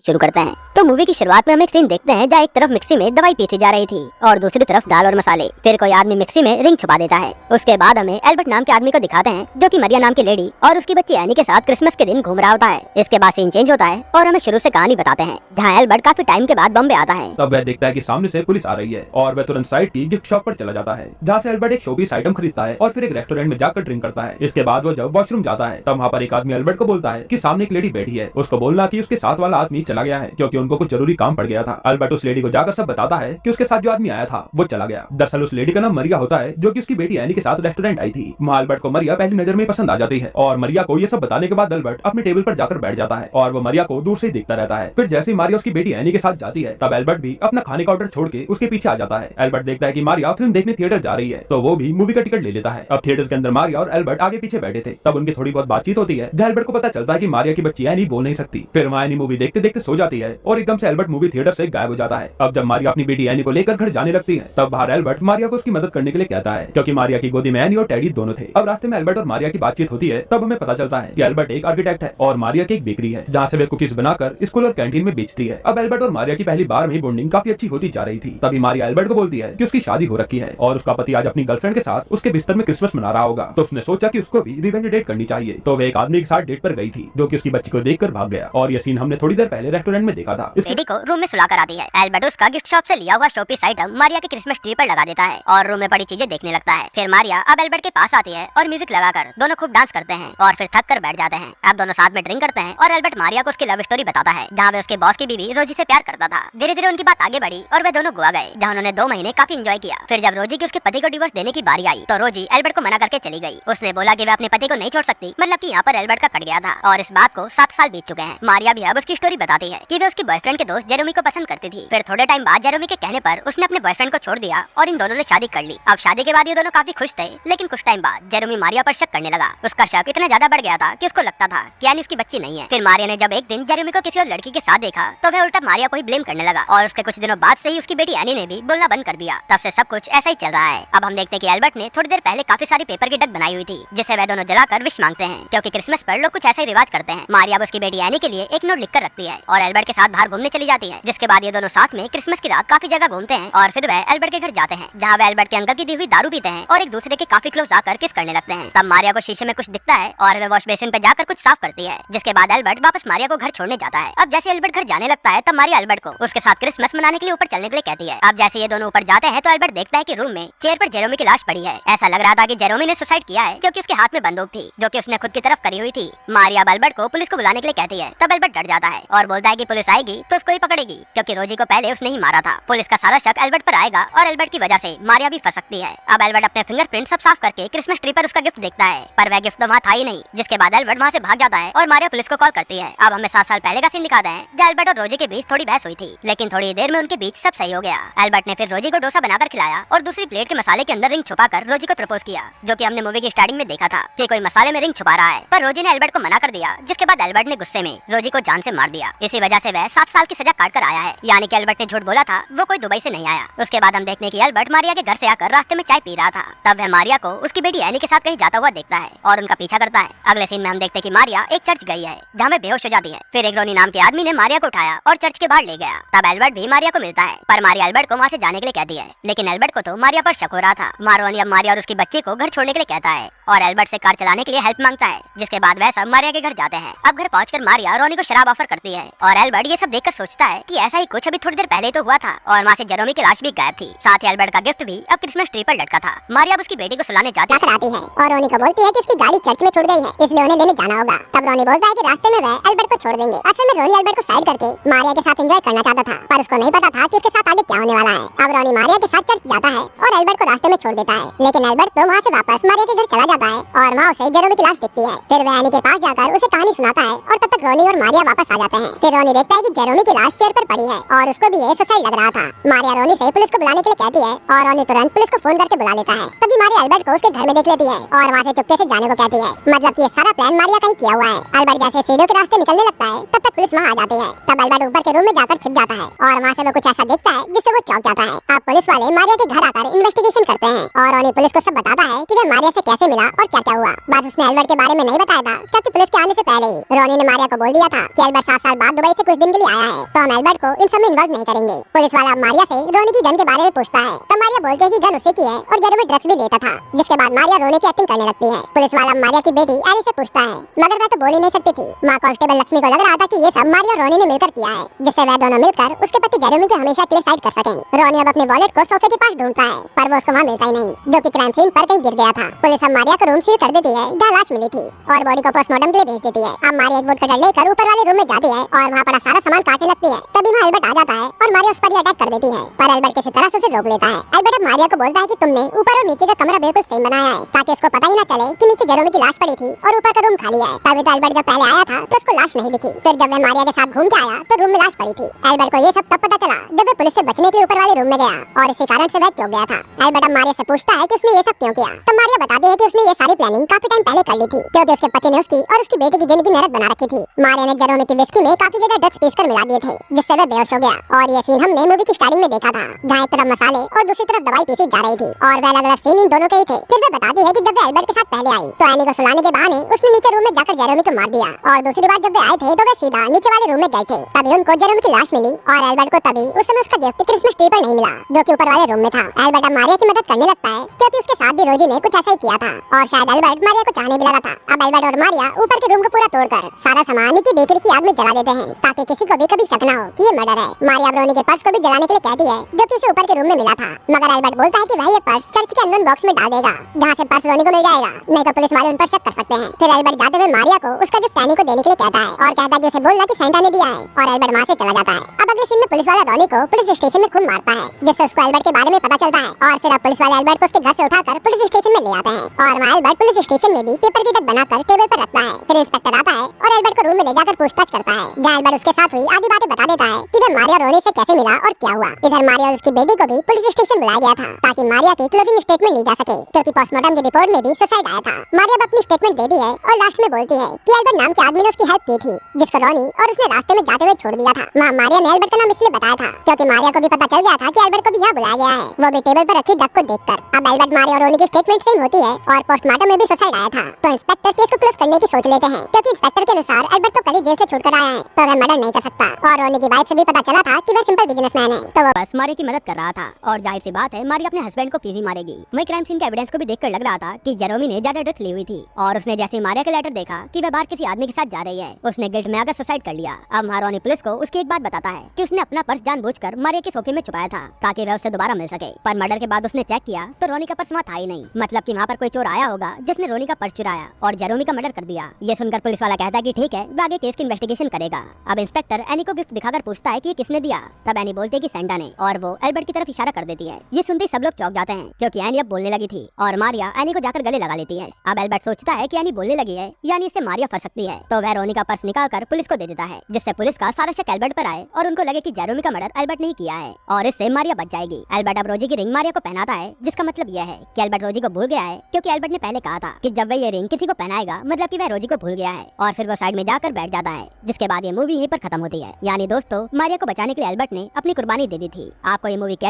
शुरू करते हैं। तो मूवी की शुरुआत में हम एक सीन देखते हैं जहाँ एक तरफ मिक्सी में दवाई पीसी जा रही थी और दूसरी तरफ दाल और मसाले। फिर कोई आदमी मिक्सी में रिंग छुपा देता है। उसके बाद हमें एल्बर्ट नाम के आदमी को दिखाते हैं जो कि मरिया नाम की लेडी और उसकी बच्ची एनी के साथ क्रिसमस के दिन घूम रहा होता है। इसके बाद सीन चेंज होता है और हमें शुरू से कहानी बताते हैं जहाँ एल्बर्ट काफी टाइम के बाद बॉम्बे आता है। तब वह देखता है कि सामने से पुलिस आ रही है और वह तुरंत साइड की गिफ्ट शॉप पर चला जाता है जहाँ से एल्बर्ट एक शोपीस आइटम खरीदता है और फिर एक रेस्टोरेंट में जाकर ड्रिंक करता है। इसके बाद वो जब वॉशरूम जाता है तब वहाँ पर एक आदमी एल्बर्ट को बोलता है कि सामने एक लेडी बैठी है, उसको बोलना कि उसके साथ वाला आदमी चला गया है क्योंकि उनको कुछ जरूरी काम पड़ गया था। एल्बर्ट उस लेडी को जाकर सब बताता है कि उसके साथ जो आदमी आया था वो चला गया। दरअसल उस लेडी का नाम मरिया होता है जो कि उसकी बेटी एनी के साथ रेस्टोरेंट आई थी। वहाँ एल्बर्ट को मरिया पहली नजर में पसंद आ जाती है और मरिया को ये सब बताने के बाद एल्बर्ट अपने टेबल पर जाकर बैठ जाता है और वो मरिया को दूर से ही देखता रहता है। फिर जैसे ही मारिया उसकी बेटी एनी के साथ जाती है तब एल्बर्ट भी अपना खाने का ऑर्डर छोड़ के उसके पीछे आ जाता है। एल्बर्ट देखता है कि मारिया फिल्म देखने थिएटर जा रही है तो वो भी मूवी का टिकट ले लेता है। अब थिएटर के अंदर मारिया और एल्बर्ट आगे पीछे बैठे थे। तब उनकी थोड़ी बहुत बातचीत होती है जहाँ एल्बर्ट को पता चलता है कि मारिया की बच्ची एनी बोल नहीं सकती। फिर वहाँ एनी मूवी देखते देखते सो जाती है और एकदम से एल्बर्ट मूवी थिएटर से गायब हो जाता है। अब जब मारिया अपनी बेटी एनी को लेकर घर जाने लगती है तब बाहर एल्बर्ट मारिया को उसकी मदद करने के लिए कहता है क्योंकि मारिया की गोदी में एनी और टेडी दोनों थे। अब रास्ते में एल्बर्ट और मारिया की बातचीत होती है तब हमें पता चलता है कि एल्बर्ट एक आर्किटेक्ट है और मारिया की एक बेकरी है जहाँ से वे कुकीज बनाकर स्कूल और कैंटीन में बेचती है। अब एल्बर्ट और मारिया की पहली बार में बॉन्डिंग काफी अच्छी होती जा रही थी। तभी मारिया एल्बर्ट को बोलती है कि उसकी शादी हो रखी है और उसका पति आज अपनी गर्लफ्रेंड के साथ उसके बिस्तर में क्रिसमस मना रहा होगा। तो उसने सोचा कि उसको भी रिवेंज डेट करनी चाहिए। तो वे एक आदमी के साथ डेट पर गई थी जो कि उसकी बच्ची को देखकर भाग गया और यह सीन हमने थोड़ी देर पहले रेस्टोरेंट में देखा था। लेडी को रूम में सुलाकर आती है। एल्बर्ट उसका गिफ्ट शॉप से लिया हुआ शोपीस आइटम मारिया के क्रिसमस ट्री पर लगा देता है और रूम में पड़ी चीजें देखने लगता है। फिर मारिया अब एल्बर्ट के पास आती है और म्यूजिक लगाकर दोनों खूब डांस करते हैं और फिर थक कर बैठ जाते हैं। अब दोनों साथ में ड्रिंक करते हैं और एल्बर्ट मारिया को उसकी लव स्टोरी बताता है जहाँ वे उसके बॉस की बीवी रोजी से प्यार करता था। धीरे धीरे उनकी बात आगे बढ़ी और वे दोनों गोवा गए जहाँ उन्होंने 2 महीने काफी एंजॉय किया। फिर जब रोजी की उसके पति को डिवोर्स देने की बारी आई तो रोजी एल्बर्ट को मना करके चली गई। उसने बोला कि वे अपने पति को नहीं छोड़ सकती, मतलब कि यहाँ पर एल्बर्ट का कट गया था और इस बात को 7 साल बीत चुके हैं। मारिया भी अब उसकी स्टोरी बताती है कि वे उसकी बॉयफ्रेंड के दोस्त जेरोमी को पसंद करती थी। फिर थोड़े टाइम बाद जेरोमी के कहने पर उसने अपने बॉयफ्रेंड को छोड़ दिया और इन दोनों ने शादी कर ली। अब शादी के बाद ये दोनों काफी खुश थे, लेकिन कुछ टाइम बाद जेरोमी मारिया पर शक करने लगा। उसका शक इतना ज्यादा बढ़ गया था कि उसको लगता था कि यानी उसकी बच्ची नहीं है। फिर मारिया ने जब एक दिन जेरोमी को किसी और लड़की के साथ देखा तो वह उल्टा मारिया को ही ब्लेम करने लगा और उसके कुछ दिनों बाद से ही उसकी बेटी एनी ने भी बोलना बंद कर दिया। तब से सब कुछ ऐसा ही चल रहा है। अब हम देखते हैं कि एल्बर्ट ने थोड़ी देर पहले काफी सारी पेपर की डक बनाई हुई थी जिसे वह दोनों जलाकर विश मांगते हैं क्योंकि क्रिसमस पर लोग कुछ ऐसा ही रिवाज करते हैं। मारिया अब उसकी बेटी एनी के लिए एक नोट लिखकर रखती है और एल्बर्ट के साथ बाहर घूमने चली जाती है। जिसके बाद ये दोनों साथ में क्रिसमस की रात काफी जगह घूमते हैं और फिर वह एल्बर्ट के घर जाते हैं जहाँ वह एल्बर्ट के अंकल की दी हुई दारू पीते हैं और एक दूसरे के काफी क्लोज आकर किस करने लगते हैं। तब मारिया को शीशे में कुछ दिखता है और वह वॉश बेसिन पे जाकर कुछ साफ करती है। जिसके बाद एल्बर्ट वापस मारिया को घर छोड़ने जाता है। अब जैसे एल्बर्ट घर जाने लगता है तब मारिया एल्बर्ट को उसके साथ क्रिसमस मनाने के लिए ऊपर चलने के लिए कहती है। अब जैसे ये दोनों ऊपर जाते हैं तो एल्बर्ट देखता है कि रूम में चेयर पर जेरोमी की लाश पड़ी है। ऐसा लग रहा था कि जेरोमी ने सुसाइड किया है क्योंकि उसके हाथ में बंदूक थी जो कि उसने खुद की तरफ करी हुई थी। मारिया एल्बर्ट को पुलिस को बुलाने के लिए कहती है। तब एल्बर्ट डर जाता है और बोलता है कि पुलिस आएगी तो उसको ही पकड़ेगी क्योंकि रोजी को पहले उसने ही मारा था। पुलिस का सारा शक एल्बर्ट पर आएगा और एल्बर्ट की वजह से मारिया भी फंस सकती है। अब एल्बर्ट अपने फिंगरप्रिंट सब साफ करके क्रिसमस ट्री पर उसका गिफ्ट देखता है पर वह गिफ्ट तो वहाँ था ही नहीं। जिसके बाद एल्बर्ट वहाँ से भाग जाता है और मारिया पुलिस को कॉल करती है। अब हमें 7 साल पहले का सीन दिखाते हैं जहाँ एल्बर्ट और रोजी के बीच थोड़ी बहस हुई थी, लेकिन थोड़ी देर में उनके बीच सब सही हो गया। एल्बर्ट ने फिर रोजी को डोसा बनाकर खिलाया और दूसरी प्लेट के मसाले के अंदर रिंग छुपाकर रोजी को प्रपोज किया जो कि हमने मूवी की स्टार्टिंग में देखा था कि कोई मसाले में रिंग छुपा रहा है, पर रोजी ने एल्बर्ट को मना कर दिया। जिसके बाद एल्बर्ट ने गुस्से में रोजी को जान से मार दिया। इसी वजह से वह 7 साल की सजा काट कर आया है, यानी कि एल्बर्ट ने झूठ बोला था, वो कोई दुबई से नहीं आया। उसके बाद हम देखते हैं कि एल्बर्ट मारिया के घर से आकर रास्ते में चाय पी रहा था। तब वह मारिया को उसकी बेटी एनी के साथ कहीं जाता हुआ देखता है और उनका पीछा करता है। अगले सीन में हम देखते हैं कि मारिया एक चर्च गई है जहाँ में बेहोश हो जाती है। फिर एक रोनी नाम के आदमी ने मारिया को उठाया और चर्च के बाहर ले गया। तब एल्बर्ट भी मारिया को मिलता है पर मारिया एल्बर्ट को वहाँ से जाने के लिए कहती है, लेकिन एल्बर्ट को तो मारिया पर शक हो रहा था। रोनी अब मारिया और उसकी बच्ची को घर छोड़ने के लिए कहता है और एल्बर्ट से कार चलाने के लिए हेल्प मांगता है। जिसके बाद वह सब मारिया के घर जाते हैं। अब घर पहुंचकर मारिया रोनी को शराब ऑफर करती है और एल्बर्ट ये सब देखकर सोचता है कि ऐसा ही कुछ अभी थोड़ी देर पहले तो हुआ था और वहाँ से जेरोमी की लाश भी गायब थी। साथ ही एल्बर्ट का गिफ्ट भी अब क्रिसमस ट्री पर लटका था। मारिया अब उसकी बेटी को सुलाने जाती है और रोनी को बोलती है कि उसकी गाड़ी चर्च में छूट गई है, इसलिए उन्हें लेने जाना होगा। तब रोनी बोलता है कि रास्ते में वह एल्बर्ट को छोड़ देंगे। असल में रोनी एल्बर्ट को साइड करके मारिया के साथ एंजॉय करना चाहता था पर उसको नहीं पता था कि उसके साथ आगे क्या होने वाला है। अब रोनी मारिया के साथ चर्च जाता है और एल्बर्ट को रास्ते में छोड़ देता है, लेकिन एल्बर्ट तो वहाँ से वापस मारिया के घर चला जाता है और वहाँ उसे जेरोमी की लाश दिखती है। फिर वह एनी के पास जाकर उसे कहानी सुनाता है और तब तक रोनी और मारिया वापस आ जाते हैं। फिर रोनी देखता है कि जेरोमी की लाश चेयर पर पड़ी है और उसको भी ये सुसाइड लग रहा था। मारिया रोनी से पुलिस को बुलाने के लिए कहती है और रोनी तुरंत पुलिस को फोन करके बुला लेता है। तभी मारिया एल्बर्ट को उसके घर में देख लेती है और वहाँ से चुपके से जाने को कहती है, मतलब कि ये सारा प्लान मारिया का ही किया हुआ है। एल्बर्ट जैसे सीढ़ियों के रास्ते निकलने लगता है तब तक पुलिस वहाँ आ जाती है। तब एल्बर्ट ऊपर के रूम में जाकर छिप जाता है और वहाँ से वो कुछ ऐसा देखता है जिससे वो चौंक जाता है। अब पुलिस वाले मारिया के घर आकर इन्वेस्टिगेशन करते हैं और रोनी पुलिस को सब बताता है कि वह मारिया से कैसे मिला और क्या क्या हुआ। बस उसने एल्बर्ट के बारे में नहीं बताया था क्योंकि पुलिस के आने से पहले ही रोनी ने मारिया को बोल दिया था कि एल्बर्ट 7 साल बाद दुबई से कुछ दिन के लिए आया है, तो हम एल्बर्ट को इन सब में इन्वॉल्व नहीं करेंगे। पुलिस वाला मारिया से रोनी की गन के बारे में पूछता है, तो मारिया बोलते हैं कि गन उसी की है और जेरोमी ड्रग्स भी लेता था। जिसके बाद मारिया रोनी की एक्टिंग करने लगती है। पुलिस वाला मारिया की बेटी एनी से पूछता है, मगर वह तो बोल ही नहीं सकती थी। माँ कांस्टेबल लक्ष्मी को लग रहा था कि ये सब मारिया और रोनी ने मिलकर किया है, जिससे वह दोनों मिलकर उसके पति जेरोमी को हमेशा के लिए साइड कर सकें। रोनी अब अपने वॉलेट को सोफे के पास ढूंढता है, पर वो उसको वहाँ मिलता ही नहीं, जो कि क्राइम सीन पर कहीं गिर गया था। पुलिस अब मारिया को रूम सील कर देती है जहाँ लाश मिली थी और बॉडी को पोस्टमार्टम के लिए भेज देती है। अब मारिया एक वुड कटर लेकर ऊपर वाले रूम में जाती है और वहाँ पड़ा सारा सामान काटने लगती है। तभी वहाँ एल्बर्ट आ जाता है और मारिया उस पर अटैक कर देती है, पर एल्बर्ट किसी तरह से उसे रोक लेता है। एल्बर्ट अब मारिया को बोलता है कि तुमने ऊपर और नीचे का कमरा बिल्कुल सेम बनाया है, ताकि उसको पता ही न चले कि नीचे जेरोमी की लाश पड़ी थी और ऊपर का रूम खाली है। तभी तो एल्बर्ट जब पहले आया था तो उसको लाश नहीं दिखी। फिर जब वह मारिया के साथ घूम के आया तो रूम में लाश पड़ी थी। एल्बर्ट को ये सब तब पता चला जब वह पुलिस से बचने के लिए ऊपर वाले रूम में गया और इसी कारण से वह चौंक गया था। एल्बर्ट अब मारिया से पूछता है कि उसने ये सब क्यों किया, तो मारिया बताती है कि उसने ये सारी प्लानिंग काफी टाइम पहले कर ली थी, क्योंकि उसके पति ने उसकी और उसकी बेटी की जिंदगी नरक बना रखी थी। मारिया ने जेरोमी की विस्की में काफी ज्यादा ड्रग्स पीसकर मिला दिए थे, जिससे वह बेहोश हो गया। और ये सीन हमने मूवी की स्टार्टिंग में देखा था, जहाँ एक तरफ मसाले और दूसरी तरफ दवाई पीसी जा रही थी और वह अलग-अलग सीन इन दोनों के ही थे। फिर वह बताती है कि जब वह एल्बर्ट के साथ पहले आई तो एनी को सुलाने के बहाने उसने नीचे रूम में जाकर जेरोमी को मार दिया, और दूसरी बार जब वे आए थे तो वे सीधा नीचे वाले रूम में गए थे। तभी उनको जेरोमी की लाश मिली और एल्बर्ट को तभी उस समय उसका गिफ्ट क्रिसमस ट्री पर नहीं मिला, जो कि ऊपर वाले रूम में था। एल्बर्ट अब मारिया की मदद करने लगता है, क्योंकि उसके साथ भी रोजी ने कुछ ऐसा ही किया था और शायद एल्बर्ट मारिया को चाहने भी लगा था। अब एल्बर्ट और मारिया ऊपर के रूम को पूरा तोड़कर सारा सामान नीचे बेकरी की आग में जला देते हैं, ताकि किसी को भी कभी शक न हो कि ये मर्डर है। मारिया रोनी के पर्स को भी जलाने के लिए कहती है, जो कि उसे ऊपर के रूम में मिला था, मगर एल्बर्ट बोलता है कि वह ये पर्स चर्च के अननोन बॉक्स में डाल देगा, जहाँ से पर्स रोनी को मिल जाएगा, नहीं तो पुलिस वाले उन पर शक कर सकते हैं। फिर एल्बर्ट जाते हुए मारिया को उसका गिफ्ट एनी को देने के लिए कहता है और कहता है कि उसे बोलना कि सेंटा ने दिया है, और एल्बर्ट वहाँ से चला जाता है। अब अगले सीन में पुलिस वाला रोनी को पुलिस स्टेशन में खूब मारता है, जिससे उसको एल्बर्ट के बारे में पता चलता है। और फिर अब पुलिस वाले एल्बर्ट को उसके घर से उठाकर पुलिस स्टेशन में ले आते हैं और वहाँ एल्बर्ट पुलिस स्टेशन में भी पेपर की डक बनाकर टेबल पर रखता है। फिर इंस्पेक्टर आता है और एल्बर्ट को रूम में ले जाकर पूछताछ करता है, जहाँ एल्बर्ट उसके साथ हुई आधी बातें बता देता है कि वह मारिया रोनी से कैसे मिला और क्या हुआ। इधर मारिया और उसकी बेटी को भी पुलिस स्टेशन बुलाया गया था, ताकि मारिया की क्लोजिंग स्टेटमेंट ली जा सके, क्योंकि पोस्टमार्टम की रिपोर्ट में भी सुसाइड आया था। मारिया अब अपनी स्टेटमेंट दे दी है और लास्ट में बोलती है कि एल्बर्ट नाम के आदमी ने उसकी हेल्प की थी, जिसको रोनी और उसने रास्ते में जाते हुए छोड़ दिया था। वहाँ मारिया ने एल्बर्ट का नाम इसलिए बताया था क्योंकि मारिया को भी पता चल गया था कि एल्बर्ट को भी यहाँ बुलाया गया है, वो भी टेबल पर रखी डक को देखकर। अब एल्बर्ट मारिया और रोनी की स्टेटमेंट सेम होती है और पोस्टमार्टम में भी सुसाइड आया था, तो इंस्पेक्टर केस को क्लोज करने की सोच लेते हैं, क्योंकि इंस्पेक्टर के अनुसार एल्बर्ट तो कल ही जेल से छूटकर आया है, तो वह मर्डर नहीं कर सकता। और रोनी की वाइफ से भी पता चला था कि वह सिंपल बिजनेसमैन है, तो वो बस मारिया की मदद कर रहा था। और जाहिर सी बात है मारिया अपने हस्बैंड को क्यों ही मारेगी। वही क्राइम सीन के एविडेंस को भी देखकर लग रहा था कि जेरोमी ने ज्यादा ड्रग्स ली हुई थी, और उसने जैसे मारिया का लेटर देखा कि वह बाहर किसी आदमी के साथ जा रही है, उसने गिल्ट में आकर सुसाइड कर लिया। अब महारानी पुलिस को उसकी एक बात बताता है कि उसने अपना पर्स जानबूझकर मारिया के सोफे में छुपाया था, ताकि वह उससे दोबारा मिल सके। पर मर्डर के बाद उसने चेक किया तो रोनी का पर्स वहाँ था ही नहीं, मतलब कि वहाँ पर कोई चोर आया होगा जिसने रोनी का पर्स चुराया और जेरोमी का मर्डर कर दिया। ये सुनकर पुलिस वाला कहता है कि ठीक है, वह आगे केस की इन्वेस्टिगेशन करेगा। अब इंस्पेक्टर एनी को गिफ्ट दिखाकर पूछता है कि किसने दिया, तब एनी बोलती है कि सेंटा ने, और वो एल्बर्ट की तरफ इशारा कर देती है। ये सुनते ही सब लोग चौंक जाते हैं, क्योंकि एनी अब बोलने लगी थी और मारिया एनी को जाकर गले लगा लेती है। अब एल्बर्ट सोचता है कि एनी बोलने लगी है, यानी इससे मारिया फंस सकती है, तो वह रोनी का पर्स निकालकर पुलिस को दे देता है, जिससे पुलिस का सारा शक एल्बर्ट पर आए और उनको लगे कि जेरोमी का मर्डर एल्बर्ट नहीं किया है, और इससे मारिया बच जाएगी। एल्बर्ट अब रोजी की रिंग मारिया को पहनाता है, जिसका मतलब यह है कि एल्बर्ट रोजी को भूल गया है, क्योंकि एल्बर्ट ने पहले कहा था कि जब वह ये रिंग किसी को पहनाएगा मतलब कि वह रोजी को भूल गया है, और फिर वो साइड में जाकर बैठ जाता है। जिसके बाद ये मूवी यहीं पर खत्म होती है। यानी दोस्तों, मारिया को बचाने के लिए एल्बर्ट ने अपनी कुर्बानी दे दी थी। आपको ये मूवी कैसी